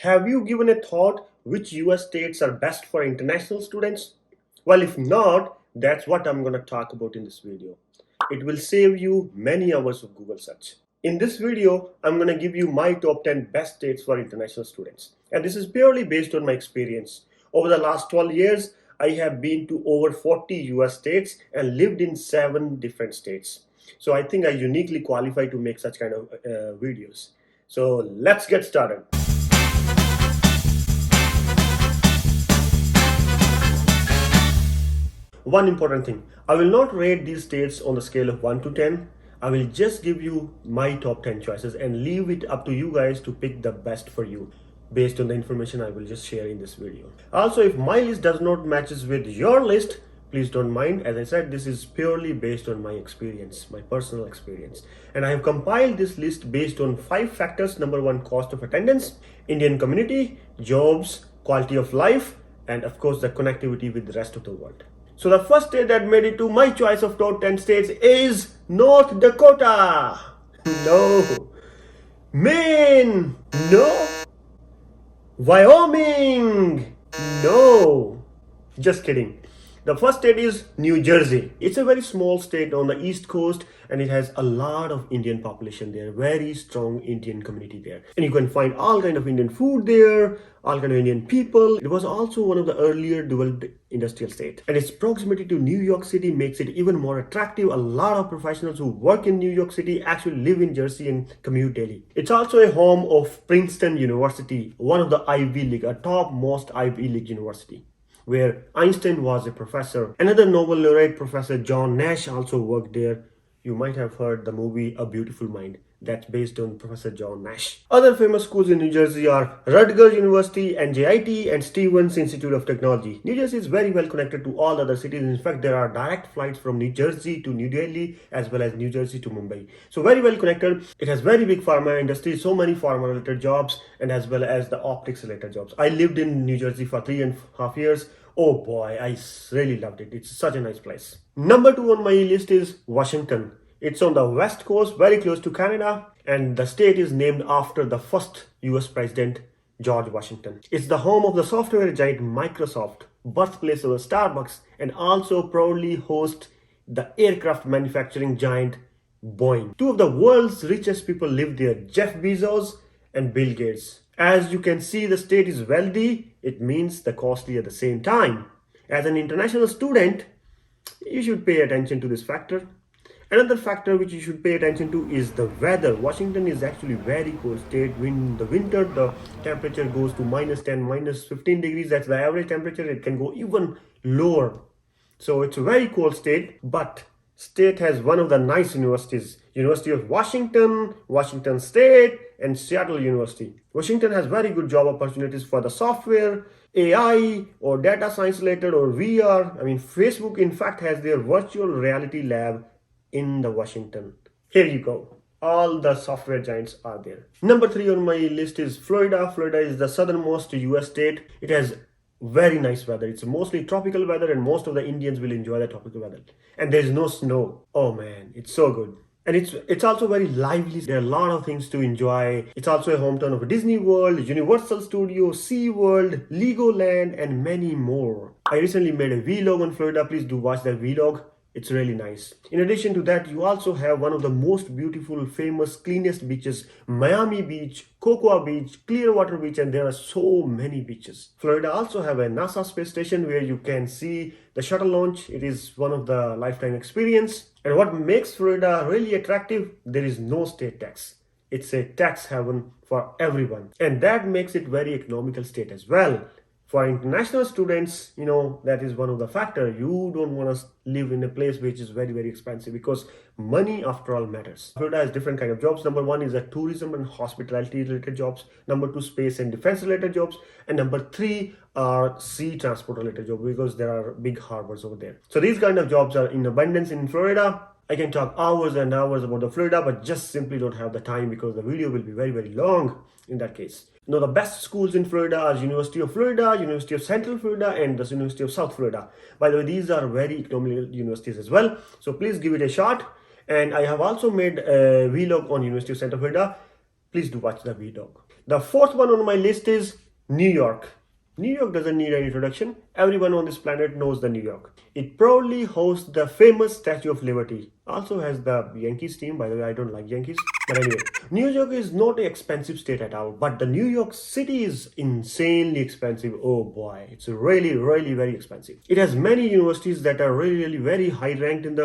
Have you given a thought which US states are best for international students? Well, if not, that's what I'm going to talk about in this video. It will save you many hours of Google search. In this video, I'm going to give you my top 10 best states for international students. And this is purely based on my experience. Over the last 12 years, I have been to over 40 US states and lived in 7 different states. So I think I uniquely qualify to make such kind of videos. So let's get started. One important thing, I will not rate these states on the scale of 1 to 10. I will just give you my top 10 choices and leave it up to you guys to pick the best for you based on the information I will just share in this video. Also, if my list does not matches with your list, please don't mind. As I said, this is purely based on my experience, my personal experience. And I have compiled this list based on 5 factors. Number 1, cost of attendance, Indian community, jobs, quality of life, and of course the connectivity with the rest of the world. So the first state that made it to my choice of top 10 states is North Dakota. No. Maine. No. Wyoming. No. Just kidding. The first state is New Jersey. It's a very small state on the East Coast and it has a lot of Indian population there, very strong Indian community there. And you can find all kind of Indian food there, all kind of Indian people. It was also one of the earlier developed industrial states. And its proximity to New York City makes it even more attractive. A lot of professionals who work in New York City actually live in Jersey and commute daily. It's also a home of Princeton University, one of the Ivy League, a top most Ivy League university, where Einstein was a professor. Another Nobel laureate, Professor John Nash, also worked there. You might have heard the movie A Beautiful Mind. That's based on Professor John Nash. Other famous schools in New Jersey are Rutgers University, NJIT, and Stevens Institute of Technology. New Jersey is very well connected to all other cities. In fact, there are direct flights from New Jersey to New Delhi as well as New Jersey to Mumbai. So very well connected. It has very big pharma industry, so many pharma related jobs and as well as the optics related jobs. I lived in New Jersey for 3.5 years. Oh boy, I really loved it. It's such a nice place. Number 2 on my list is Washington. It's on the west coast, very close to Canada, and the state is named after the first US president, George Washington. It's the home of the software giant Microsoft, birthplace of Starbucks, and also proudly hosts the aircraft manufacturing giant Boeing. 2 of the world's richest people live there, Jeff Bezos and Bill Gates. As you can see, the state is wealthy. It means the costly at the same time. As an international student, you should pay attention to this factor. Another factor which you should pay attention to is the weather. Washington is actually very cold state. In the winter, the temperature goes to -10, -15 degrees. That's the average temperature. It can go even lower. So it's a very cold state, but state has one of the nice universities. University of Washington, Washington State, and Seattle University. Washington has very good job opportunities for the software, AI, or data science related, or VR. I mean, Facebook, in fact, has their virtual reality lab in the Washington. Here you go. All the software giants are there. Number 3 on my list is Florida. Florida is the southernmost US state. It has very nice weather. It's mostly tropical weather and most of the Indians will enjoy the tropical weather. And there's no snow. Oh man, it's so good. And it's also very lively. There are a lot of things to enjoy. It's also a hometown of Disney World, Universal Studios, Sea World, Legoland, and many more. I recently made a vlog on Florida. Please do watch that vlog. It's really nice. In addition to that, you also have one of the most beautiful, famous, cleanest beaches, Miami Beach, Cocoa Beach, Clearwater Beach, and there are so many beaches. Florida also have a NASA space station where you can see the shuttle launch. It is one of the lifetime experience. And what makes Florida really attractive, there is no state tax. It's a tax haven for everyone. And that makes it very economical state as well. For international students, that is one of the factors. You don't want to live in a place which is very, very expensive because money after all matters. Florida has different kind of jobs. Number 1 is tourism and hospitality related jobs. Number 2, space and defense related jobs. And number 3 are sea transport related jobs because there are big harbors over there. So these kind of jobs are in abundance in Florida. I can talk hours and hours about the Florida, but just simply don't have the time because the video will be very, very long in that case. Now, the best schools in Florida are University of Florida, University of Central Florida, and the University of South Florida. By the way, these are very economical universities as well. So please give it a shot. And I have also made a vlog on University of Central Florida. Please do watch the vlog. The fourth one on my list is New York. New York doesn't need an introduction. Everyone on this planet knows the New York. It proudly hosts the famous Statue of Liberty. Also has the Yankees team. By the way, I don't like Yankees. But anyway, New York is not an expensive state at all. But the New York City is insanely expensive. Oh boy, it's really, really very expensive. It has many universities that are really, really very high ranked in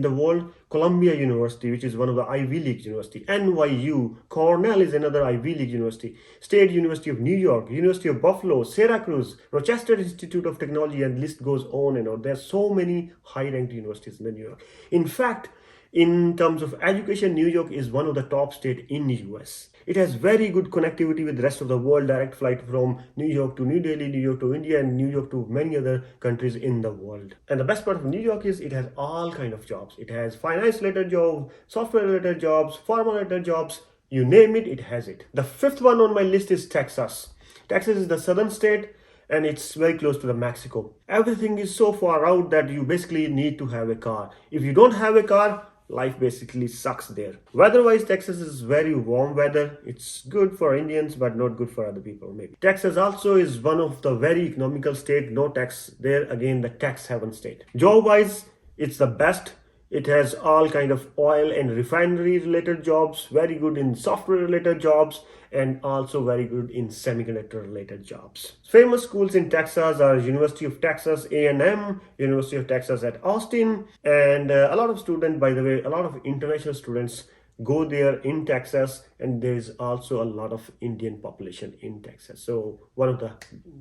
the world. Columbia University, which is one of the Ivy League university. NYU, Cornell is another Ivy League university. State University of New York, University of Buffalo, Syracuse, Rochester Institute of Technology, and list goes on and on. There's so many high-ranked universities in New York. In fact, in terms of education, New York is one of the top states in the US. It has very good connectivity with the rest of the world, direct flight from New York to New Delhi, New York to India, and New York to many other countries in the world. And the best part of New York is it has all kind of jobs. It has finance-related jobs, software-related jobs, pharma-related jobs, you name it, it has it. The fifth one on my list is Texas. Texas is the southern state, and it's very close to the Mexico. Everything is so far out that you basically need to have a car. If you don't have a car, life basically sucks there. Weather-wise, Texas is very warm weather. It's good for Indians, but not good for other people, maybe. Texas also is one of the very economical state. No tax there. Again, the tax haven state. Job-wise, it's the best. It has all kind of oil and refinery related jobs, very good in software related jobs, and also very good in semiconductor related jobs. Famous schools in Texas are University of Texas A&M, University of Texas at Austin, and a lot of students, by the way, a lot of international students go there in Texas, and there's also a lot of Indian population in Texas. So one of the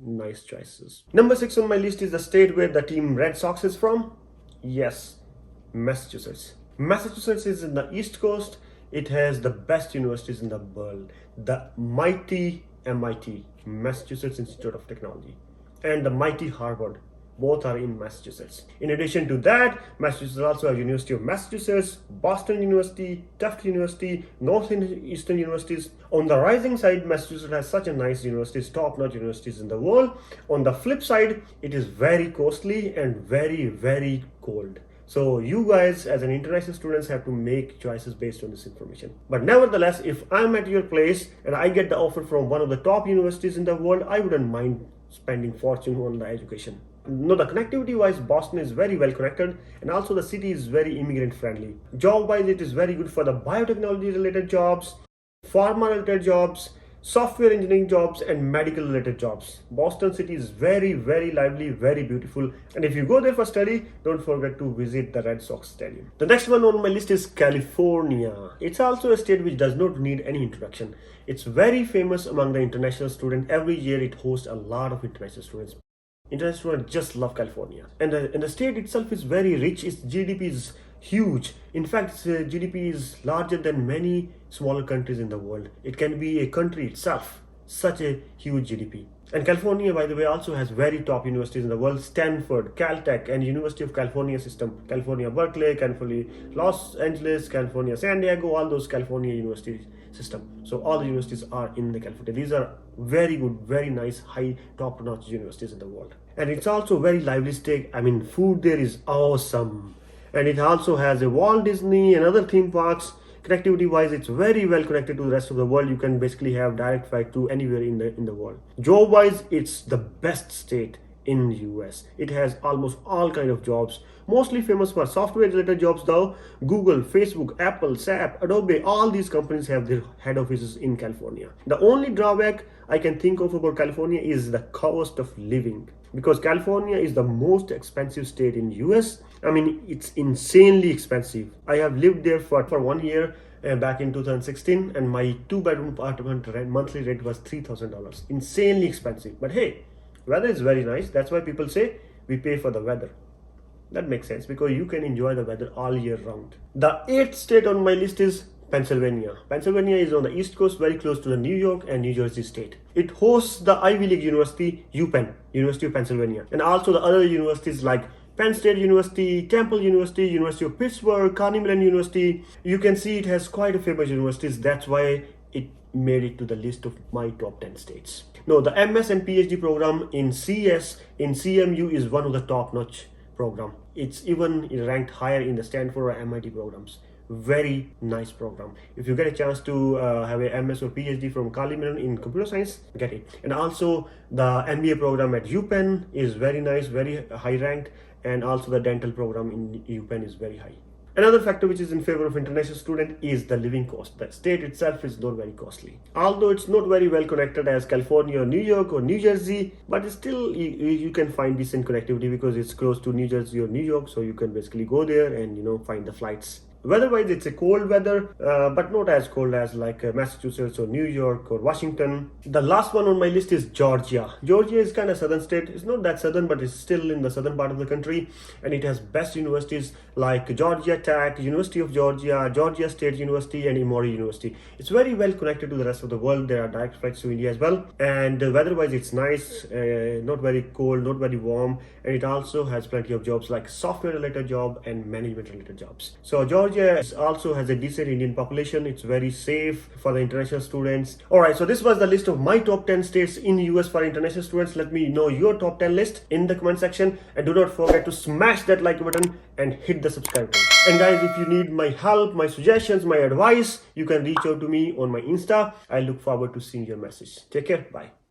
nice choices. Number 6 on my list is the state where the team Red Sox is from. Yes, Massachusetts. Massachusetts is in the East Coast. It has the best universities in the world. The mighty MIT, Massachusetts Institute of Technology, and the mighty Harvard. Both are in Massachusetts. In addition to that, Massachusetts also has University of Massachusetts, Boston University, Tufts University, Northeastern universities. On the rising side, Massachusetts has such a nice universities, top-notch universities in the world. On the flip side, it is very costly and very, very cold. So you guys as an international students have to make choices based on this information. But nevertheless, if I'm at your place and I get the offer from one of the top universities in the world, I wouldn't mind spending fortune on the education. No, the connectivity wise, Boston is very well connected, and also the city is very immigrant friendly. Job wise, it is very good for the biotechnology related jobs, pharma related jobs, software engineering jobs, and medical related jobs. Boston city is very, very lively, very beautiful, and if you go there for study, don't forget to visit the Red Sox stadium. The next one on my list is California. It's also a state which does not need any introduction. It's very famous among the international students. Every year it hosts a lot of international students. International students just love California, and the state itself is very rich. Its GDP is huge. In fact, its GDP is larger than many smaller countries in the world. It can be a country itself, such a huge GDP. And California, by the way, also has very top universities in the world: Stanford, Caltech, and University of California system. California Berkeley, California Los Angeles, California San Diego, all those California universities system. So all the universities are in the California. These are very good, very nice, high top-notch universities in the world. And it's also very lively state. I mean, food there is awesome. And it also has a Walt Disney and other theme parks. Connectivity wise, it's very well connected to the rest of the world. You can basically have direct flight to anywhere in the world. Job wise, it's the best state in the US. It has almost all kind of jobs, mostly famous for software related jobs though. Google, Facebook, Apple, SAP, Adobe, all these companies have their head offices in California. The only drawback I can think of about California is the cost of living, because California is the most expensive state in US. I mean, it's insanely expensive. I have lived there for 1 year back in 2016, and my 2-bedroom apartment monthly rent was $3,000. Insanely expensive. But hey, weather is very nice. That's why people say we pay for the weather. That makes sense, because you can enjoy the weather all year round. The 8th state on my list is Pennsylvania. Pennsylvania is on the East Coast, very close to the New York and New Jersey state. It hosts the Ivy League University, UPenn, University of Pennsylvania, and also the other universities like Penn State University, Temple University, University of Pittsburgh, Carnegie Mellon University. You can see it has quite a famous universities. That's why it made it to the list of my top 10 states. No, the MS and PhD program in CS in CMU is one of the top-notch program. It's even ranked higher in the Stanford or MIT programs. very nice program. If you get a chance to have a MS or PhD from Kali Menon in computer science, get it. And also the MBA program at UPenn is very nice, very high ranked, and also the dental program in UPenn is very high. Another factor which is in favor of international student is the living cost. The state itself is not very costly. Although it's not very well connected as California or New York or New Jersey, but still you can find decent connectivity because it's close to New Jersey or New York, so you can basically go there and find the flights. Weather-wise, it's a cold weather, but not as cold as like Massachusetts or New York or Washington. The last one on my list is Georgia. Georgia is kind of southern state. It's not that southern, but it's still in the southern part of the country, and it has best universities like Georgia Tech, University of Georgia, Georgia State University, and Emory University. It's very well connected to the rest of the world. There are direct flights to India as well, and weather-wise, it's nice, not very cold, not very warm, and it also has plenty of jobs like software-related job and management-related jobs. So Georgia also has a decent Indian population. It's very safe for the international students. Alright, so this was the list of my top 10 states in the US for international students. Let me know your top 10 list in the comment section, and do not forget to smash that like button and hit the subscribe button. And guys, if you need my help, my suggestions, my advice, you can reach out to me on my Insta. I look forward to seeing your message. Take care. Bye.